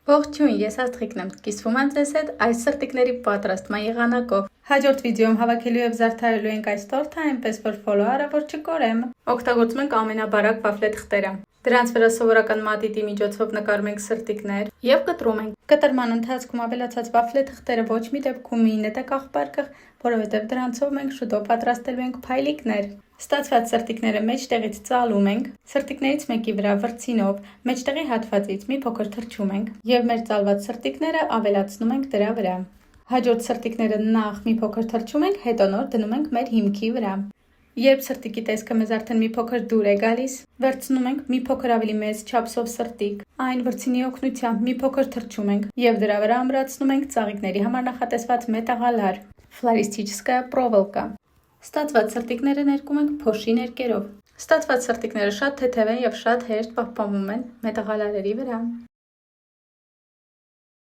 Ողջույն, ես Աստղիկն եմ, կիսվում եմ ձեզ հետ այս սրտիկների պատրաստման եղանակով։ Հաջորդ վիդեոում հավաքելու եւ զարդարելու ենք այս տորթը, այնպես որ ֆոլոարը որ չկորեմ։ Օգտագործում ենք ամենաբարակ վաֆլե թղթերը։ Դրանց վրա սովորական մատիտի միջոցով նկարում ենք սրտիկներ եւ կտրում ենք։ Կտրման ընթացքում ավելացած վաֆլե թղթերը ոչ մի դեպքում մի նետեք աղբարկղ, որովհետեւ դրանցով մենք շուտով պատրաստելու ենք փայլիկներ։ Ստացված սրտիկները մեջտեղից ծալում ենք, սրտիկներից մեկի վրա վրձինով մեջտեղի հատվածից մի փոքր թրջում ենք եւ մեր ծալված սրտիկները ավելացնում ենք դրա վրա։ Հաջորդ սրտիկները նախ մի փոքր թրջում ենք, հետո նոր դնում ենք մեր հիմքի վրա։ Երբ սրտիկի տեսքը մեզ արդեն մի փոքր դուր է գալիս, վերցնում ենք մի փոքր ավելի մեծ չափսով սրտիկ, այն վրձինի օգնությամբ մի փոքր թրջում ենք եւ դրա վրա ամրացնում ենք ծաղիկների համար նախատեսված մետաղալար ֆլորիստիչսկայա պրովոլկա։ Ստացված սրտիկները ներկում ենք փոշի ներկերով։ Ստացված սրտիկները շատ թեթև են եւ շատ հեշտ պահպանվում են մետաղալարերի վրա։